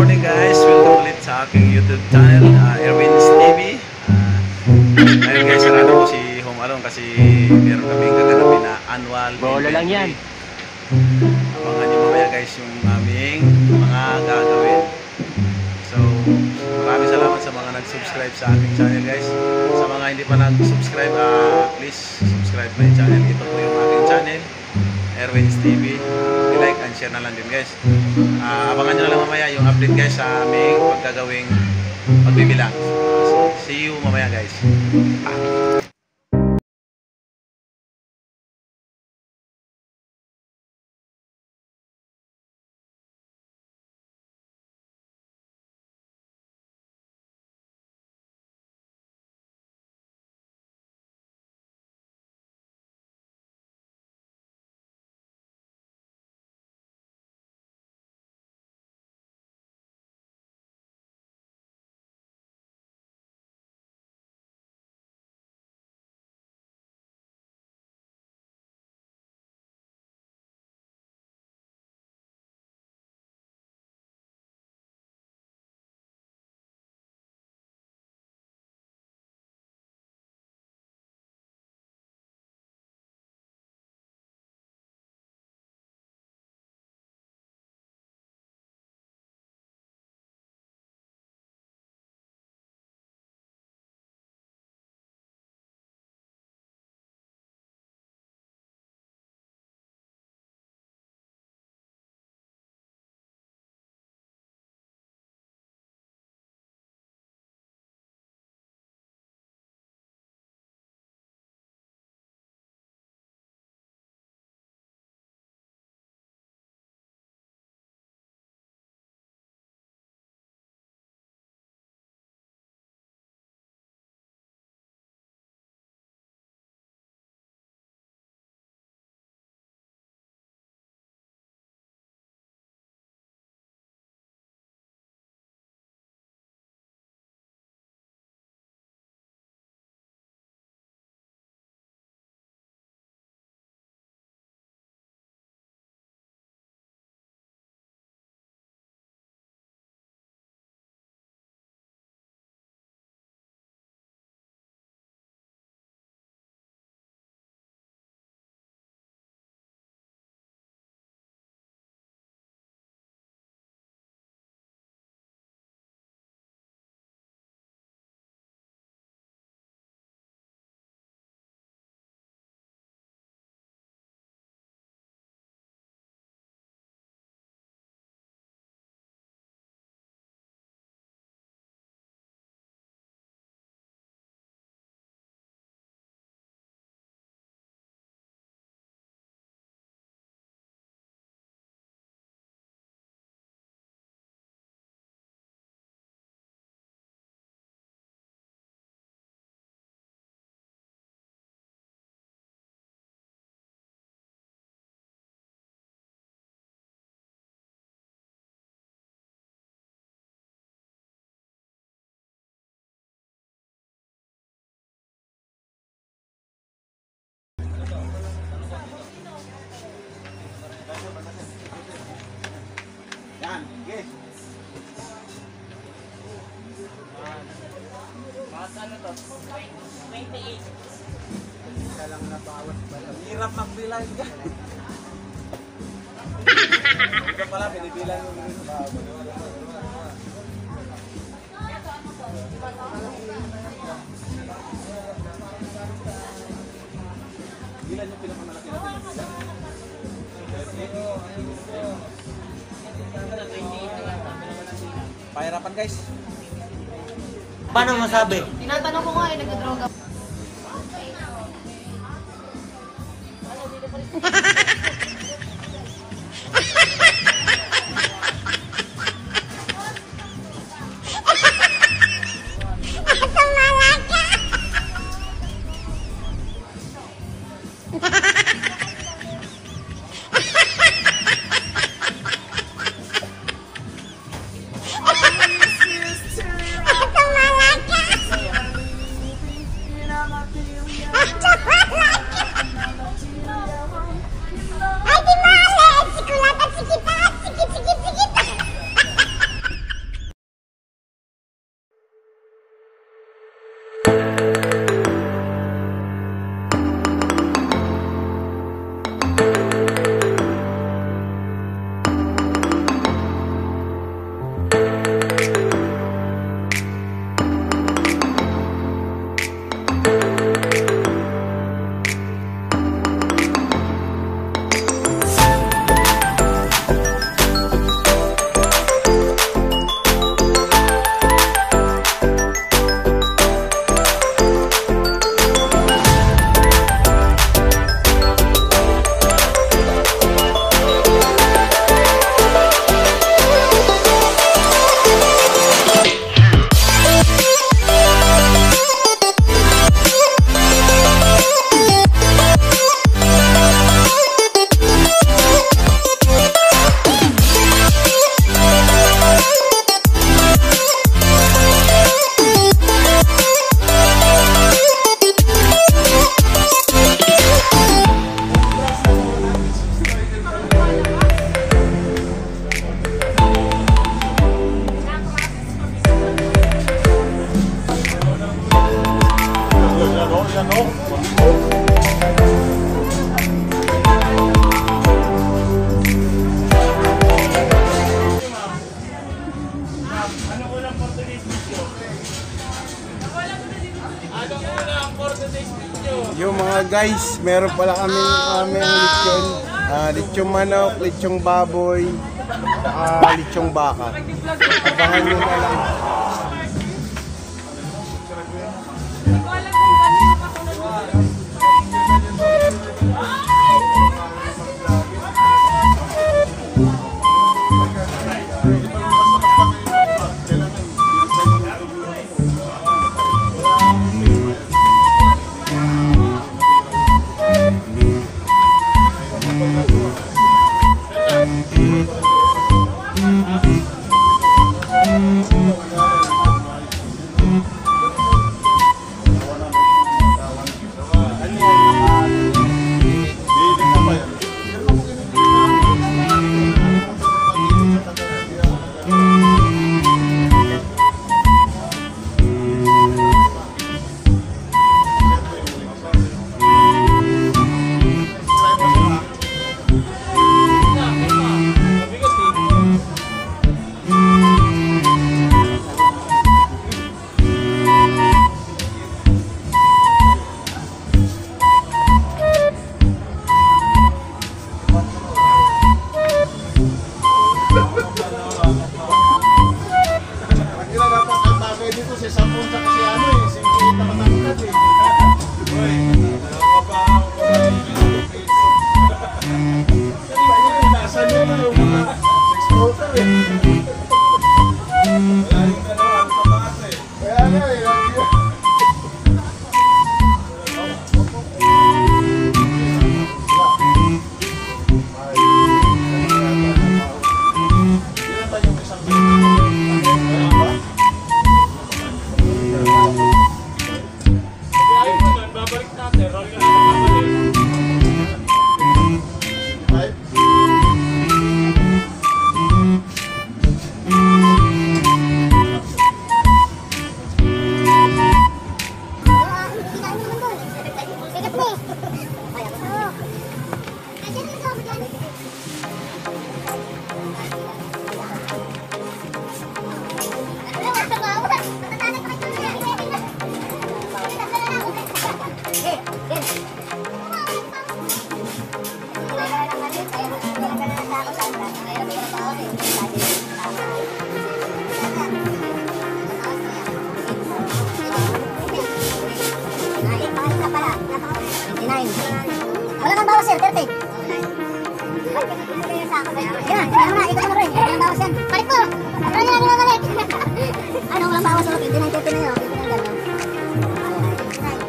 morning guys, welcome ulit sa aking YouTube channel, Erwin's TV. Ngayon guys, sarado ko si Home Alone kasi meron kaming gaganapin na annual bola lang yan. Abangan nyo mamaya guys yung aming mga gagawin. So, maraming salamat sa mga nag-subscribe sa aking channel guys. Sa mga hindi pa nag-subscribe, please subscribe my channel. Ito po yung aking channel, Erwin's TV. I-like and share na lang din guys. Abangan nyo na lang mamaya yung update guys sa aming pagkagawing pagbibilang. So, see you mamaya guys. Yan, okay. Ano to? 28. Isa lang na bawat pala. Hirap magbilang ka. Ito pala, pinibilang yung bawat. Bilan yung pinakamalaki natin. Pahirapan guys. Paano masabi? Tinatanong ko nga nagdodroga. Yung mga guys, meron pala kami lechon. Lechong manok, lechong baboy, lechong baka. Abangan nyo na lang. Wala kang bawas sir, 30. Yan, kaya mo na, ikot mo rin. Wala kang bawas yan. Balik po! Wala nyo namin mabalik. Ano, walang bawas ulit. 29, 30 na yun. 29 gano'n.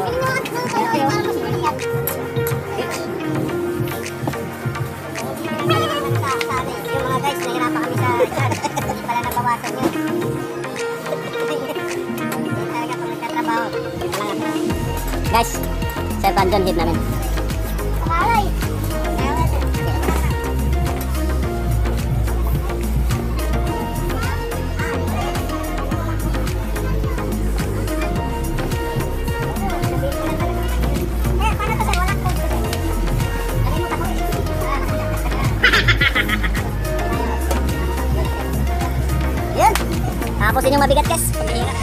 Hindi mo ang ito kayo. Parang mas maligat. Sabi, yung mga guys, nahirapan kami sa chat. Hindi pala nabawasan yun. Hindi talaga kung nagtatrabaho. Guys, Sir Brandon, hit namin. Aray! Yes! Tapos yun yung mabigat guys. Pag-iingat.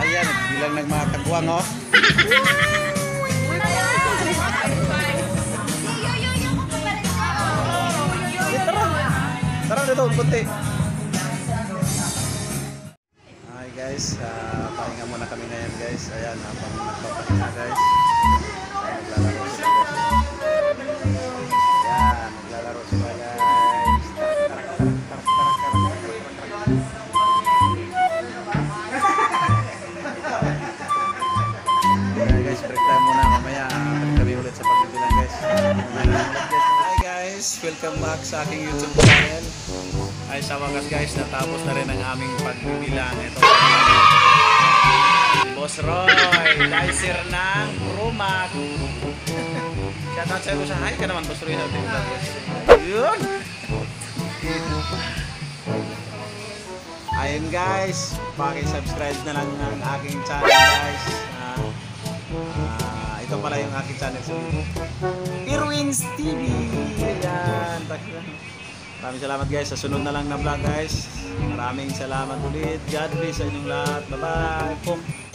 Ayan, bilang nagmakagwang oh. Tara dito, kunti. Hi guys, pahinga muna kami ngayon guys. Ayan, habang nagpapahinga guys. Naglalaro sila guys. Ayan, naglalaro sila guys. Ayan guys, break time muna. Mamaya, kami ulit sa pagbibilang guys. Hi guys, welcome back sa aking YouTube channel. Ay sa wakas guys, natapos na rin ang aming pagbibilang. Ito Boss Roy, dicer ng Rumac. Shoutout sa'yo sa hi ka naman Boss Roy. Yun. Ayun guys, paki-subscribe na lang ang aking channel guys. Ito pala yung aking channel sa Irwin's TV. Ayan. Maraming salamat guys. Sa sunod na lang na vlog guys. Maraming salamat ulit. God bless sa inyong lahat. Bye bye.